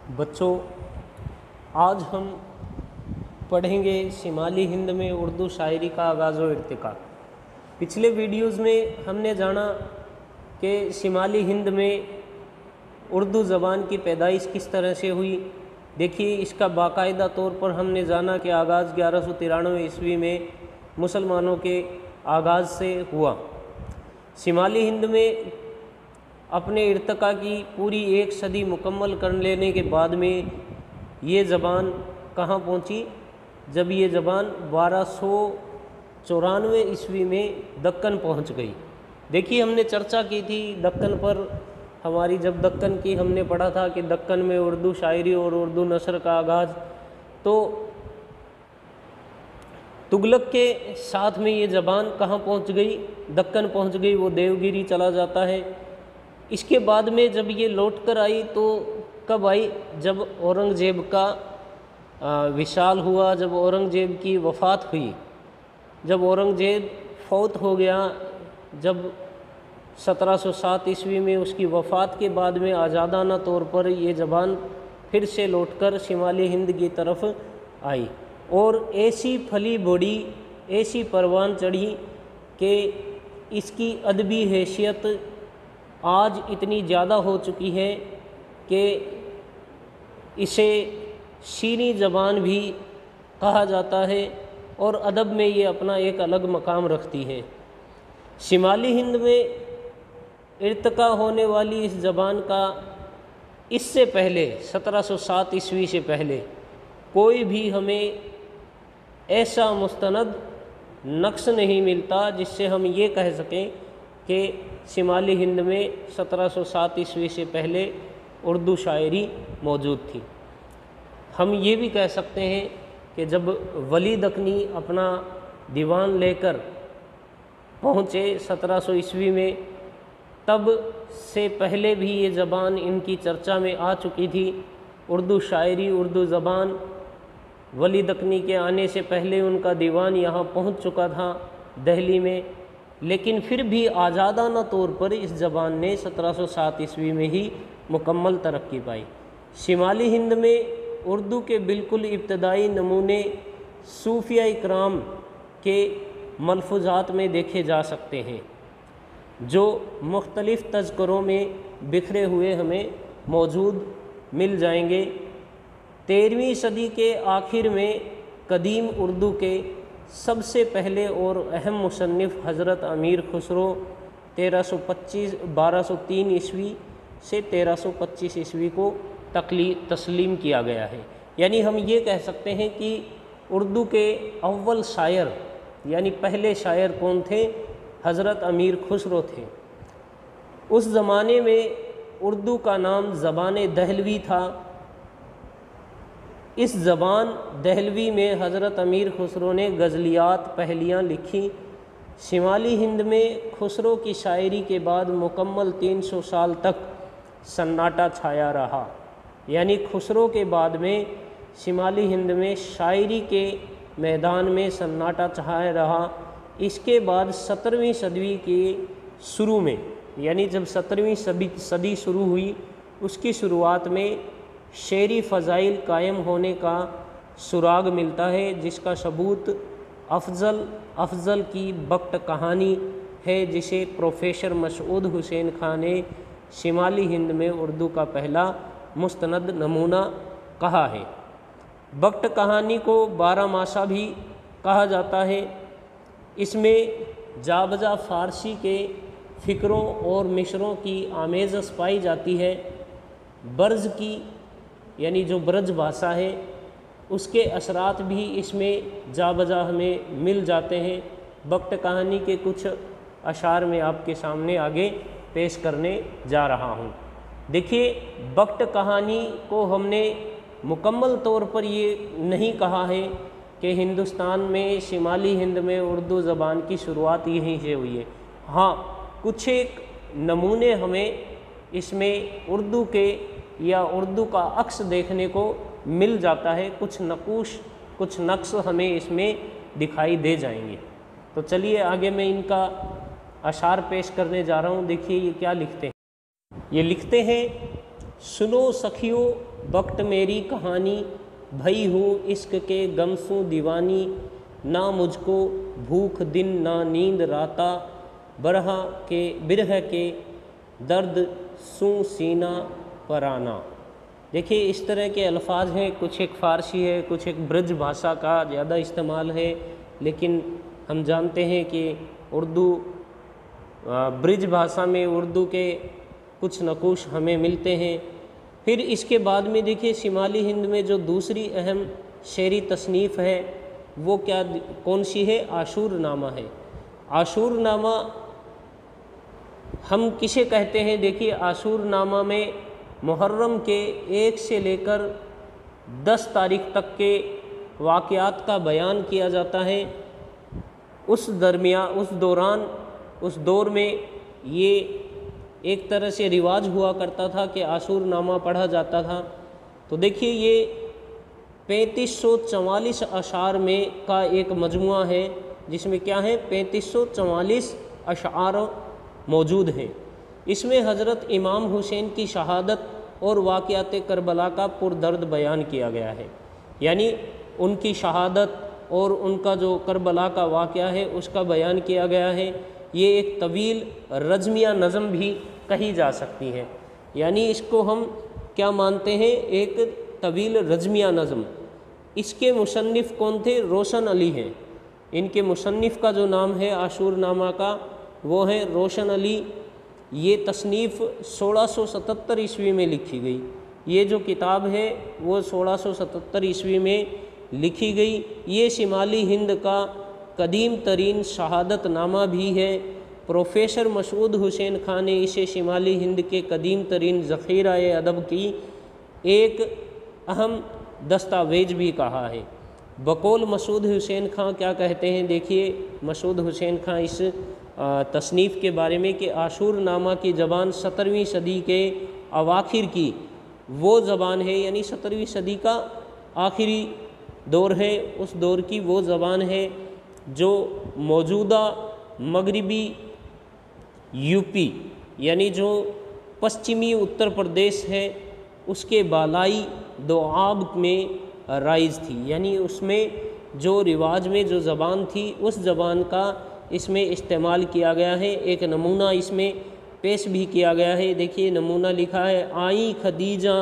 बच्चों, आज हम पढ़ेंगे शिमाली हिंद में उर्दू शायरी का आगाज़ व इर्तिका। पिछले वीडियोज़ में हमने जाना कि शिमाली हिंद में उर्दू ज़बान की पैदाइश किस तरह से हुई। देखिए, इसका बाकायदा तौर पर हमने जाना कि आगाज़ 1193 ईस्वी में मुसलमानों के आगाज़ से हुआ। शिमाली हिंद में अपने इर्तिका की पूरी एक सदी मुकम्मल कर लेने के बाद में ये ज़बान कहाँ पहुँची, जब ये ज़बान 1294 ईस्वी में दक्कन पहुँच गई। देखिए, हमने चर्चा की थी दक्कन पर। हमारी जब दक्कन की हमने पढ़ा था कि दक्कन में उर्दू शायरी और उर्दू नसर का आगाज़, तो तुगलक के साथ में ये ज़बान कहाँ पहुँच गई, दक्कन पहुँच गई, वो देवगिरी चला जाता है। इसके बाद में जब ये लौट कर आई तो कब आई, जब औरंगज़ेब का विशाल हुआ, जब औरंगज़ेब की वफ़ात हुई, जब औरंगज़ेब फौत हो गया, जब 1707 ईस्वी में उसकी वफ़ात के बाद में आज़ादाना तौर पर ये ज़बान फिर से लौटकर शिमाली हिंद की तरफ आई और ऐसी फली बढ़ी, ऐसी परवान चढ़ी कि इसकी अदबी हैसियत आज इतनी ज़्यादा हो चुकी है कि इसे शीनी ज़बान भी कहा जाता है और अदब में ये अपना एक अलग मकाम रखती है। शिमाली हिंद में इर्तिका होने वाली इस ज़बान का इससे पहले 1707 ईस्वी से पहले कोई भी हमें ऐसा मुस्तनद नक्श नहीं मिलता जिससे हम ये कह सकें कि शिमाली हिंद में 1707 ईस्वी से पहले उर्दू शायरी मौजूद थी। हम ये भी कह सकते हैं कि जब वली दक्कनी अपना दीवान लेकर पहुँचे 1700 ईस्वी में, तब से पहले भी ये ज़बान इनकी चर्चा में आ चुकी थी। उर्दू शायरी, उर्दू ज़बान वली दक्कनी के आने से पहले उनका दीवान यहाँ पहुँच चुका था दिल्ली में, लेकिन फिर भी आज़ादाना तौर पर इस ज़बान ने 1707 ईस्वी में ही मुकम्मल तरक्की पाई। शिमाली हिंद में उर्दू के बिल्कुल इब्तदाई नमूने सूफिया इकराम के मलफूज़ात में देखे जा सकते हैं, जो मुख्तलिफ़ तज़किरों में बिखरे हुए हमें मौजूद मिल जाएंगे। 13वीं सदी के आखिर में कदीम उर्दू के सबसे पहले और अहम मुसन्निफ़ हज़रत अमीर खुसरो 1203 ईस्वी से 1325 ईस्वी को तस्लीम किया गया है। यानी हम ये कह सकते हैं कि उर्दू के अव्वल शायर यानी पहले शायर कौन थे, हज़रत अमीर खुसरो थे। उस ज़माने में उर्दू का नाम ज़बान दहलवी था। इस ज़बान दहलवी में हज़रत अमीर खुसरो ने गज़लियात, पहलियाँ लिखी। शिमाली हिंद में खुसरो की शायरी के बाद मुकम्मल 300 साल तक सन्नाटा छाया रहा। यानी खुसरो के बाद में शिमाली हिंद में शायरी के मैदान में सन्नाटा छाया रहा। इसके बाद 17वीं सदी के शुरू में, यानी जब 17वीं सदी शुरू हुई, उसकी शुरुआत में शेरी फ़ज़ाइल कायम होने का सुराग मिलता है, जिसका सबूत अफ़ज़ल की बख्त कहानी है, जिसे प्रोफेसर मसऊद हुसैन खान ने शिमाली हिंद में उर्दू का पहला मुस्तनद नमूना कहा है। बख्त कहानी को 12 मासा भी कहा जाता है। इसमें जाबजा फ़ारसी के फ़िक्रों और मिसरों की आमेज़श पाई जाती है। बर्ज़ की यानी जो ब्रज भाषा है उसके असरात भी इसमें जाबजा हमें मिल जाते हैं। बख्त कहानी के कुछ अशार में आपके सामने आगे पेश करने जा रहा हूँ। देखिए, बख्त कहानी को हमने मुकम्मल तौर पर ये नहीं कहा है कि हिंदुस्तान में शिमाली हिंद में उर्दू ज़बान की शुरुआत यहीं से हुई है। हाँ, कुछ एक नमूने हमें इसमें उर्दू के या उर्दू का अक्स देखने को मिल जाता है। कुछ नक्श हमें इसमें दिखाई दे जाएंगे। तो चलिए आगे मैं इनका अशार पेश करने जा रहा हूँ। देखिए ये क्या लिखते हैं। ये लिखते हैं, सुनो सखियों वक्त मेरी कहानी, भई हूँ इश्क के गमसू दीवानी, ना मुझको भूख दिन ना नींद राता, बिरह के दर्द सू सीना पराना। देखिए इस तरह के अल्फाज हैं, कुछ एक फ़ारसी है, कुछ एक ब्रज भाषा का ज़्यादा इस्तेमाल है, लेकिन हम जानते हैं कि उर्दू ब्रज भाषा में उर्दू के कुछ नकूश हमें मिलते हैं। फिर इसके बाद में देखिए शिमाली हिंद में जो दूसरी अहम शेरी तसनीफ़ है वो कौन सी है? आशूर नामा है। आशूर नामा हम किसे कहते हैं? देखिए आशूर नामा में मुहर्रम के 1 से लेकर 10 तारीख तक के वाक़यात का बयान किया जाता है। उस दौर में ये एक तरह से रिवाज हुआ करता था कि आशूर नामा पढ़ा जाता था। तो देखिए ये 3544 अशार में का एक मजमुआ है, जिसमें क्या है 3544 अशार मौजूद हैं। इसमें हज़रत इमाम हुसैन की शहादत और वाक़यात करबला का पुरदर्द बयान किया गया है, यानी उनकी शहादत और उनका जो करबला का वाक़या है उसका बयान किया गया है। ये एक तवील रज़मिया नज़म भी कही जा सकती है, यानी इसको हम क्या मानते हैं? एक तवील रज़मिया नज़म। इसके मुसन्निफ़ कौन थे? रोशन अली हैं। इनके मुसन्निफ़ का जो नाम है आशूर नामा का वो है रोशन अली। ये तसनीफ़ 1677 ईस्वी में लिखी गई। ये जो किताब है वो 1677 ईस्वी में लिखी गई। ये शिमाली हिंद का कदीम तरीन शहादत नामा भी है। प्रोफेसर मसूद हुसैन खान ने इसे शिमाली हिंद के कदीम तरीन ज़ख़ीरा अदब की एक अहम दस्तावेज भी कहा है। बकौल मसूद हुसैन खां क्या कहते हैं? देखिए मसूद हुसैन खां इस तसनीफ़ के बारे में कि आशूर नामा की ज़बान 17वीं सदी के अवाखिर की वो ज़बान है, यानी 17वीं सदी का आखिरी दौर है, उस दौर की वो ज़बान है जो मौजूदा मगरिबी यूपी यानी जो पश्चिमी उत्तर प्रदेश है उसके बालाई दोआब में राइज थी, यानी उसमें जो रिवाज में जो ज़बान थी उस ज़बान का इसमें इस्तेमाल किया गया है। एक नमूना इसमें पेश भी किया गया है। देखिए नमूना लिखा है, आई खदीजा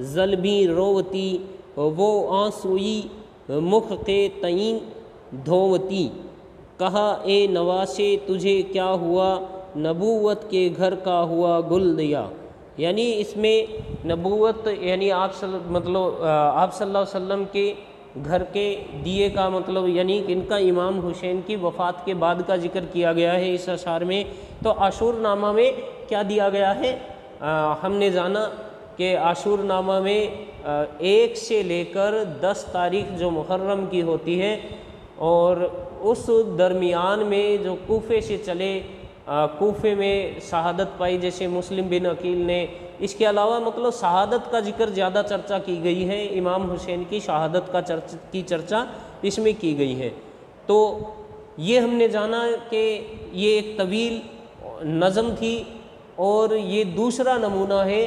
जलबी रोवती वो आंसुई मुख के तईन धोवती, कहा ए नवासे तुझे क्या हुआ, नबूवत के घर का हुआ गुल दिया। यानी इसमें नबूवत यानी आप सल्लल्लाहु अलैहि वसल्लम के घर के दिए का मतलब यानी इनका इमाम हुसैन की वफ़ात के बाद का जिक्र किया गया है इस अशार में। तो आशूर नामा में क्या दिया गया है? हमने जाना कि आशूर नामा में 1 से लेकर 10 तारीख जो मुहर्रम की होती है और उस दरमियान में जो कूफे से चले, कूफे में शहादत पाई जैसे मुस्लिम बिन अकील ने। इसके अलावा मतलब शहादत का जिक्र ज़्यादा चर्चा की गई है, इमाम हुसैन की शहादत की चर्चा इसमें की गई है। तो ये हमने जाना कि ये एक तवील नज़म थी और ये दूसरा नमूना है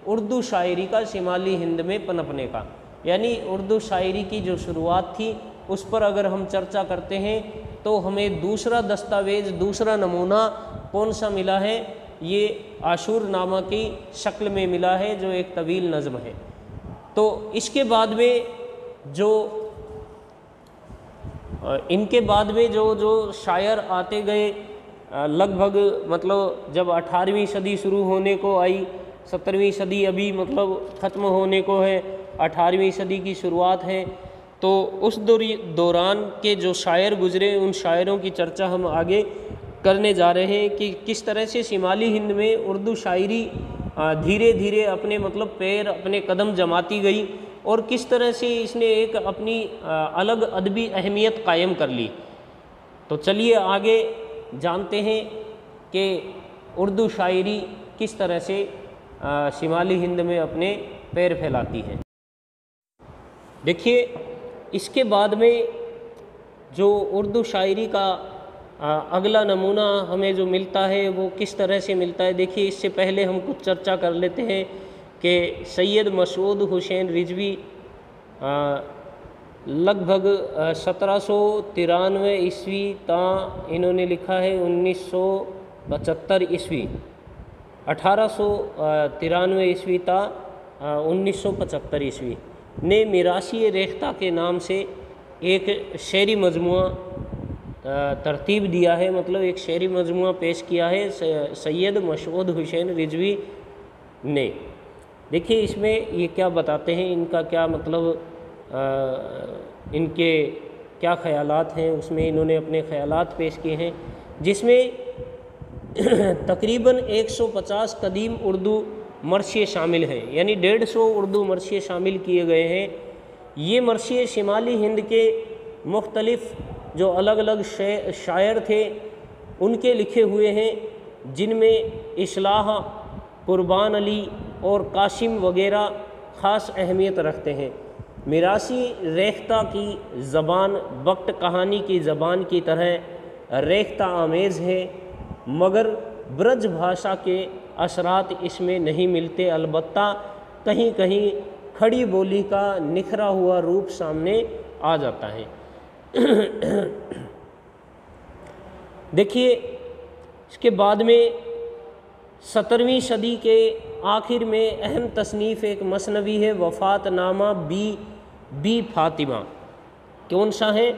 उर्दू शायरी का शिमाली हिंद में पनपने का, यानी उर्दू शायरी की जो शुरुआत थी उस पर अगर हम चर्चा करते हैं तो हमें दूसरा दस्तावेज़, दूसरा नमूना कौन सा मिला है? ये आशूर नामा की शक्ल में मिला है जो एक तवील नज़म है। तो इसके बाद में जो इनके बाद में जो शायर आते गए, लगभग मतलब जब 18वीं सदी शुरू होने को आई, 17वीं सदी अभी मतलब ख़त्म होने को है, 18वीं सदी की शुरुआत है, तो उस दौरान के जो शायर गुज़रे उन शायरों की चर्चा हम आगे करने जा रहे हैं कि किस तरह से शिमाली हिंद में उर्दू शायरी धीरे धीरे अपने मतलब पैर, अपने कदम जमाती गई और किस तरह से इसने एक अपनी अलग अदबी अहमियत कायम कर ली। तो चलिए आगे जानते हैं कि उर्दू शायरी किस तरह से शिमाली हिंद में अपने पैर फैलाती है। देखिए इसके बाद में जो उर्दू शायरी का अगला नमूना हमें जो मिलता है वो किस तरह से मिलता है। देखिए इससे पहले हम कुछ चर्चा कर लेते हैं कि सैयद मसूद हुसैन रिजवी लगभग 1793 ईस्वी ता इन्होंने लिखा है 1975 ईस्वी, 1893 ईस्वी ता 1975 ईस्वी ने मिरासी रेख्ता के नाम से एक शेरी मजमुआ तरतीब दिया है, मतलब एक शेरी मजमुआ पेश किया है सैयद मसूद हुसैन रिजवी ने। देखिए इसमें ये क्या बताते हैं, इनका क्या मतलब इनके क्या ख़यालात हैं, उसमें इन्होंने अपने ख़यालात पेश किए हैं, जिसमें तकरीबन 150 कदीम उर्दू मरसिए शामिल हैं, यानी 150 उर्दू मरसिए शामिल किए गए हैं। ये मरसिए शिमाली हिंद के मुख्तलिफ़ जो अलग अलग शायर थे उनके लिखे हुए हैं, जिनमें इस्लाह, कुर्बान अली और कासिम वगैरह ख़ास अहमियत रखते हैं। मिरासी रेख्ता की ज़बान वक्त कहानी की ज़बान की तरह रेख्ता आमेज़ है, मगर ब्रज भाषा के असरात इसमें नहीं मिलते। अलबत्ता कहीं कहीं खड़ी बोली का निखरा हुआ रूप सामने आ जाता है। देखिए इसके बाद में 17वीं सदी के आखिर में अहम तसनीफ़ एक मसनवी है वफ़ातनामा बी फातिमा। कौन सा है?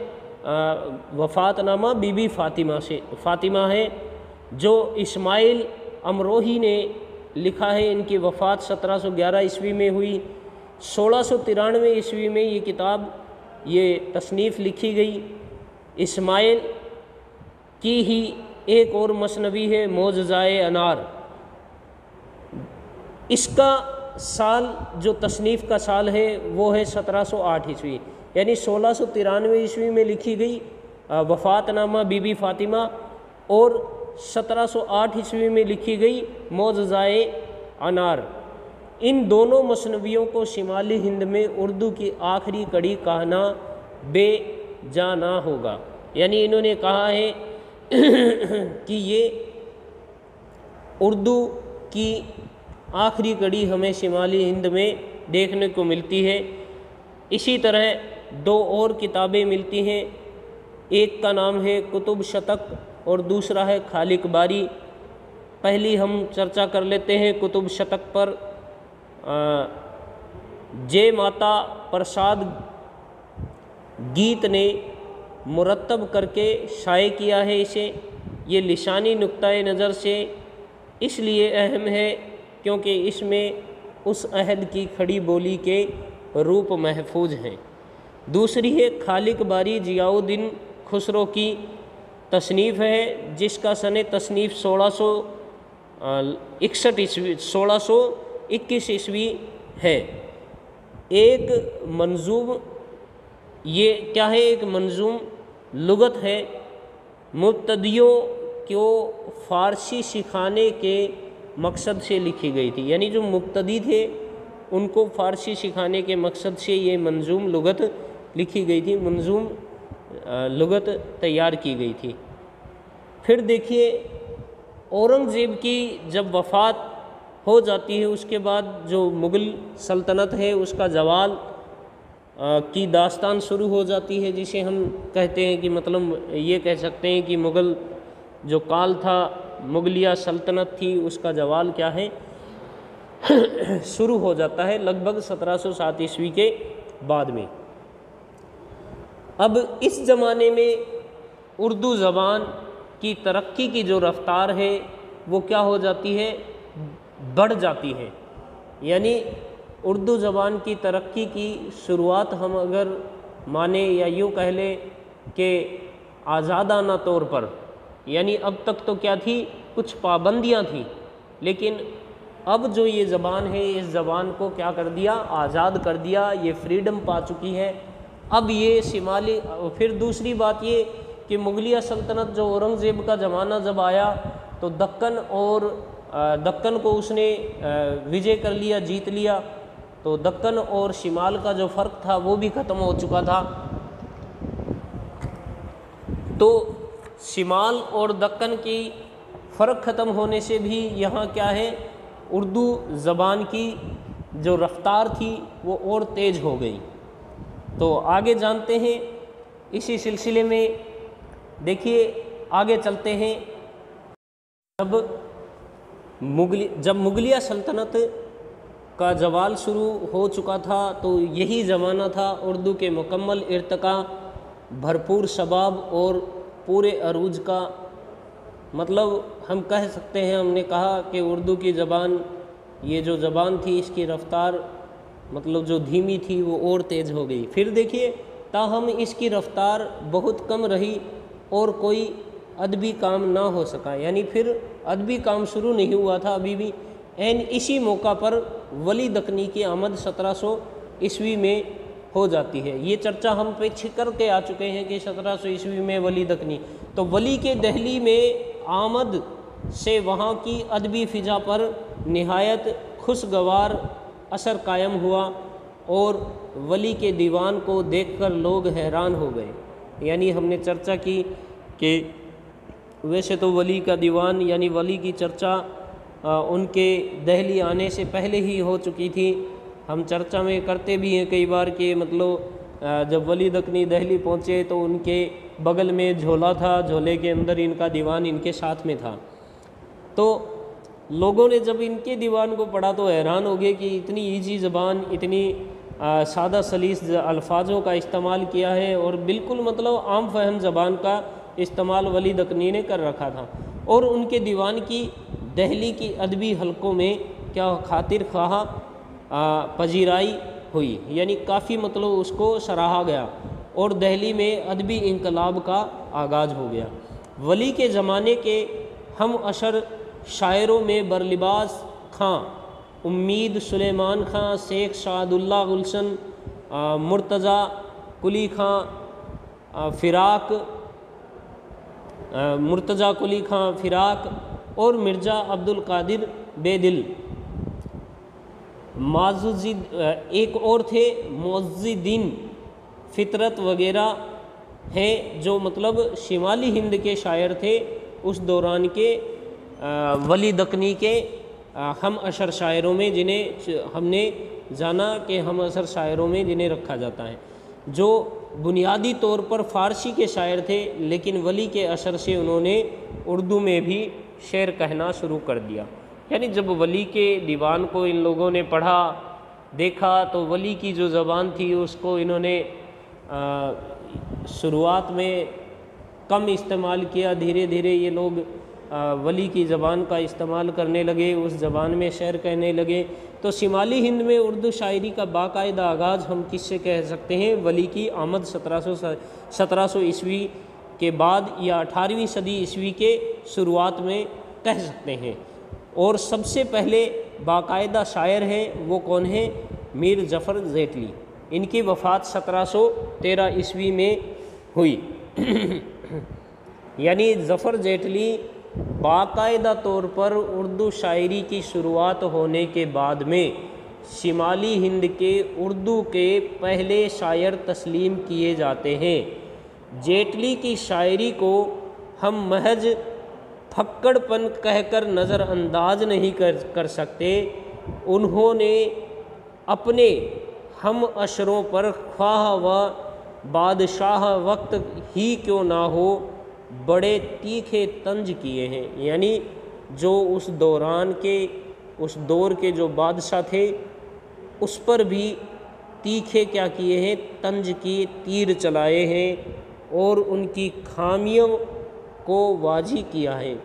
वफ़ातनामा बीबी फातिमा है, जो इस्माइल अमरोही ने लिखा है। इनकी वफ़ात 1711 ईस्वी में हुई। 1693 ईस्वी में ये किताब, ये तसनीफ़ लिखी गई। इस्माइल की ही एक और मसनवी है मोज़ज़ाए अनार। इसका साल जो तसनीफ़ का साल है वो है 1708 ईस्वी, यानी 1693 ईस्वी में लिखी गई वफ़ातनामा बीबी फातिमा, और 1708 ईस्वी में लिखी गई मोज़ज़ाए अनार। इन दोनों मसनवियों को शिमाली हिंद में उर्दू की आखिरी कड़ी कहना बेजाना होगा। यानी इन्होंने कहा है कि ये उर्दू की आखिरी कड़ी हमें शिमाली हिंद में देखने को मिलती है। इसी तरह दो और किताबें मिलती हैं, एक का नाम है कुतुब शतक और दूसरा है खालिक बारी। पहली हम चर्चा कर लेते हैं कुतुब शतक पर। जय माता प्रसाद गीत ने मुरतब करके शाये किया है इसे। ये लिसानी नुक्ताए नज़र से इसलिए अहम है क्योंकि इसमें उस अहद की खड़ी बोली के रूप महफूज हैं। दूसरी है खालिक बारी जियाउद्दीन खुसरो की तसनीफ़ है, जिसका सने तसनीफ़ 1621 ईस्वी है। एक मंजूम, ये क्या है? एक मंजूम लुगत है। मुब्तदियों को फ़ारसी सिखाने के मकसद से लिखी गई थी, यानी जो मुब्तदी थे उनको फ़ारसी सिखाने के मकसद से ये मंजूम लुगत लिखी गई थी, मंजूम लुगत तैयार की गई थी। फिर देखिए औरंगज़ेब की जब वफ़ात हो जाती है, उसके बाद जो मुग़ल सल्तनत है उसका ज़वाल की दास्तान शुरू हो जाती है, जिसे हम कहते हैं कि मतलब ये कह सकते हैं कि मुग़ल जो काल था, मुग़लिया सल्तनत थी, उसका ज़वाल क्या है शुरू हो जाता है लगभग 1707 ईस्वी के बाद में। अब इस ज़माने में उर्दू ज़बान की तरक्की की जो रफ्तार है वो क्या हो जाती है? बढ़ जाती है। यानी उर्दू ज़बान की तरक्की की शुरुआत हम अगर माने या यूँ कह लें कि आज़ादाना तौर पर, यानी अब तक तो क्या थी, कुछ पाबंदियाँ थी, लेकिन अब जो ये ज़बान है इस ज़बान को क्या कर दिया? आज़ाद कर दिया, ये फ्रीडम पा चुकी है। अब ये शिमाली, फिर दूसरी बात ये कि मुग़लिया सल्तनत जो औरंगज़ेब का ज़माना जब आया तो दक्कन को उसने विजय कर लिया, जीत लिया, तो दक्कन और शिमाल का जो फ़र्क था वो भी ख़त्म हो चुका था। तो शिमाल और दक्कन की फ़र्क ख़त्म होने से भी यहाँ क्या है, उर्दू ज़बान की जो रफ्तार थी वो और तेज़ हो गई। तो आगे जानते हैं इसी सिलसिले में। देखिए आगे चलते हैं। जब मुगलिया सल्तनत का जवाल शुरू हो चुका था तो यही ज़माना था उर्दू के मुकम्मल इर्तिका, भरपूर शबाब और पूरे अरूज का। मतलब हम कह सकते हैं, हमने कहा कि उर्दू की ज़बान, ये जो ज़बान थी इसकी रफ़्तार मतलब जो धीमी थी वो और तेज़ हो गई। फिर देखिए ताहम इसकी रफ़्तार बहुत कम रही और कोई अदबी काम ना हो सका, यानी फिर अदबी काम शुरू नहीं हुआ था अभी भी। एन इसी मौका पर वली दक्नी की आमद 1700 ईस्वी में हो जाती है। ये चर्चा हम पीछे करके आ चुके हैं कि 1700 ईस्वी में वली दक्नी, तो वली के दहली में आमद से वहाँ की अदबी फ़िज़ा पर निहायत खुशगवार असर कायम हुआ और वली के दीवान को देखकर लोग हैरान हो गए। यानी हमने चर्चा की कि वैसे तो वली का दीवान यानी वली की चर्चा उनके दहली आने से पहले ही हो चुकी थी। हम चर्चा में करते भी हैं कई बार कि मतलब जब वली दक्नी दहली पहुँचे तो उनके बगल में झोला था, झोले के अंदर इनका दीवान इनके साथ में था। तो लोगों ने जब इनके दीवान को पढ़ा तो हैरान हो गए कि इतनी ईजी ज़बान, इतनी सादा सलीस अल्फाजों का इस्तेमाल किया है और बिल्कुल मतलब आम फहम ज़बान का इस्तेमाल वली दक्नी ने कर रखा था। और उनके दीवान की दहली की अदबी हलकों में क्या खातिर ख्वाह पजीराई हुई, यानी काफ़ी मतलब उसको सराहा गया और दहली में अदबी इनकलाब का आगाज़ हो गया। वली के ज़माने के हम अशर शायरों में बरलिबास खां, उम्मीद सुलेमान खां, शेख शादुल्ला गुलशन, मुर्तज़ा कुली खां मुर्तज़ा कुली खां फ़िराक और मिर्ज़ा अब्दुल कादिर बेदिल, माजुजिद एक और थे मौज़ुद्दीन फ़ितरत वग़ैरह हैं जो मतलब शिमाली हिंद के शायर थे उस दौरान के वली दक्नी के हम अशर शायरों में, जिन्हें हमने जाना कि हम अशर शायरों में जिन्हें रखा जाता है, जो बुनियादी तौर पर फ़ारसी के शायर थे लेकिन वली के असर से उन्होंने उर्दू में भी शेर कहना शुरू कर दिया। यानी जब वली के दीवान को इन लोगों ने पढ़ा देखा तो वली की जो ज़बान थी उसको इन्होंने शुरुआत में कम इस्तेमाल किया। धीरे धीरे ये लोग वली की ज़बान का इस्तेमाल करने लगे, उस ज़बान में शेर कहने लगे। तो शिमाली हिंद में उर्दू शायरी का बाकायदा आगाज़ हम किससे कह सकते हैं? वली की आमद 1700 ईस्वी के बाद या 18वीं सदी ईस्वी के शुरुआत में कह सकते हैं। और सबसे पहले बाकायदा शायर हैं वो कौन है? मीर ज़फ़र जेटली। इनकी वफ़ात 1713 ईस्वी में हुई। यानी ज़फ़र जेटली बाकायदा तौर पर उर्दू शायरी की शुरुआत होने के बाद में शिमाली हिंद के उर्दू के पहले शायर तस्लीम किए जाते हैं। जेटली की शायरी को हम महज फक्कड़पन कहकर नज़रअंदाज नहीं कर सकते। उन्होंने अपने हम अशरों पर ख्वाह व बादशाह वक्त ही क्यों ना हो बड़े तीखे तंज किए हैं। यानी जो उस दौरान के उस दौर के जो बादशाह थे उस पर भी तीखे क्या किए हैं? तंज की तीर चलाए हैं और उनकी खामियों को वाजी किया है।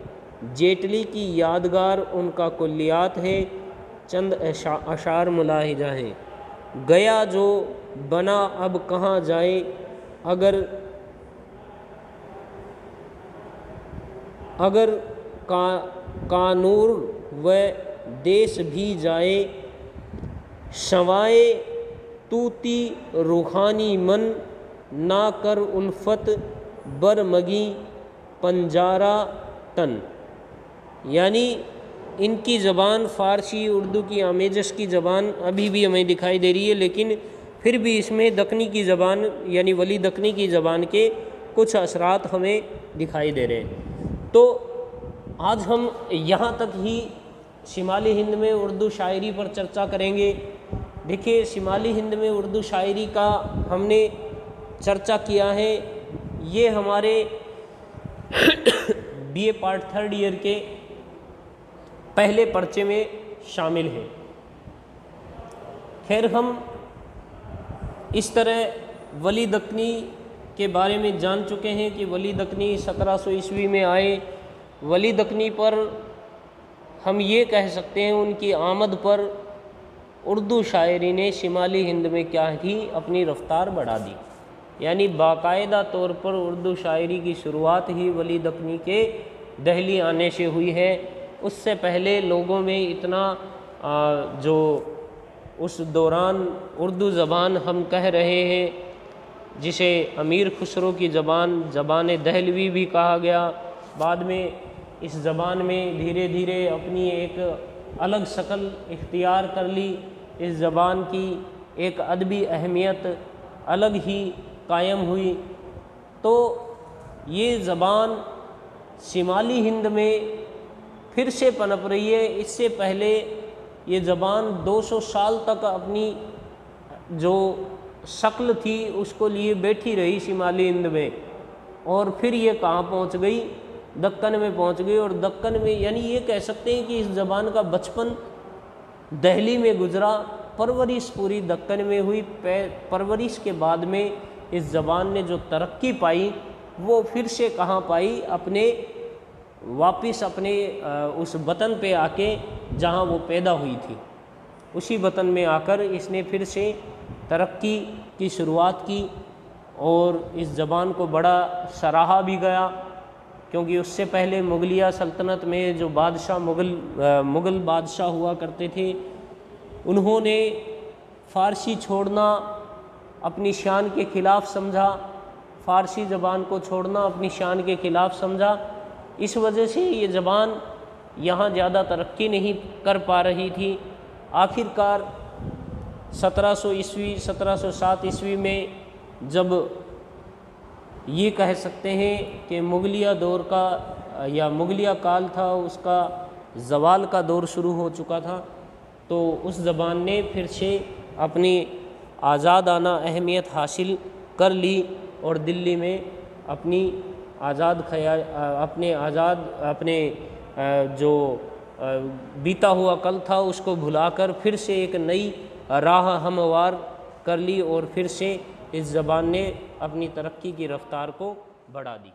जेटली की यादगार उनका कुल्लियात है, चंद अशार मुलाहिजा हैं। गया जो बना अब कहाँ जाए, अगर कानूर व देश भी जाए, शवाए तूती रूहानी मन ना कर उल्फत बरमगी पंजारा तन। यानी इनकी ज़बान फ़ारसी उर्दू की आमेजश की ज़बान अभी भी हमें दिखाई दे रही है, लेकिन फिर भी इसमें दक्नी की ज़बान यानी वली दक्नी की ज़बान के कुछ असरात हमें दिखाई दे रहे हैं। तो आज हम यहाँ तक ही शिमाली हिंद में उर्दू शायरी पर चर्चा करेंगे देखिए, शिमाली हिंद में उर्दू शायरी का हमने चर्चा किया है। ये हमारे बीए पार्ट 3rd ईयर के पहले पर्चे में शामिल है। खैर, हम इस तरह वली दक्कनी के बारे में जान चुके हैं कि वली दक्कनी 1700 ईस्वी में आए। वली दक्कनी पर हम ये कह सकते हैं, उनकी आमद पर उर्दू शायरी ने शिमाली हिंद में क्या की, अपनी रफ्तार बढ़ा दी। यानी बाकायदा तौर पर उर्दू शायरी की शुरुआत ही वली दक्कनी के दहली आने से हुई है। उससे पहले लोगों में इतना जो उस दौरान उर्दू ज़बान हम कह रहे हैं, जिसे अमीर खुसरो की ज़बान दहलवी भी कहा गया, बाद में इस ज़बान में धीरे धीरे अपनी एक अलग शक्ल इख्तियार कर ली। इस ज़बान की एक अदबी अहमियत अलग ही कायम हुई। तो ये ज़बान शिमाली हिंद में फिर से पनप रही है। इससे पहले ये ज़बान 200 साल तक अपनी जो शक्ल थी उसको लिए बैठी रही शिमाली हिंद में, और फिर ये कहाँ पहुँच गई, दक्कन में पहुँच गई। और दक्कन में यानी ये कह सकते हैं कि इस ज़बान का बचपन दिल्ली में गुजरा, परवरिश पूरी दक्कन में हुई। परवरिश के बाद में इस ज़बान ने जो तरक्की पाई वो फिर से कहाँ पाई, अपने वापस अपने उस वतन पे आके जहाँ वो पैदा हुई थी, उसी वतन में आकर इसने फिर से तरक्की की शुरुआत की। और इस ज़बान को बड़ा सराहा भी गया, क्योंकि उससे पहले मुगलिया सल्तनत में जो बादशाह मुग़ल बादशाह हुआ करते थे, उन्होंने फ़ारसी छोड़ना अपनी शान के ख़िलाफ़ समझा, फ़ारसी ज़बान को छोड़ना अपनी शान के ख़िलाफ़ समझा। इस वजह से ये ज़बान यहाँ ज़्यादा तरक्की नहीं कर पा रही थी। आखिरकार 1707 ईस्वी में जब ये कह सकते हैं कि मुगलिया दौर का या मुगलिया काल था, उसका ज़वाल का दौर शुरू हो चुका था, तो उस ज़बान ने फिर से अपनी आज़ादाना अहमियत हासिल कर ली और दिल्ली में अपनी अपने जो बीता हुआ कल था उसको भुलाकर फिर से एक नई राह हमवार कर ली, और फिर से इस ज़बान ने अपनी तरक्की की रफ्तार को बढ़ा दी।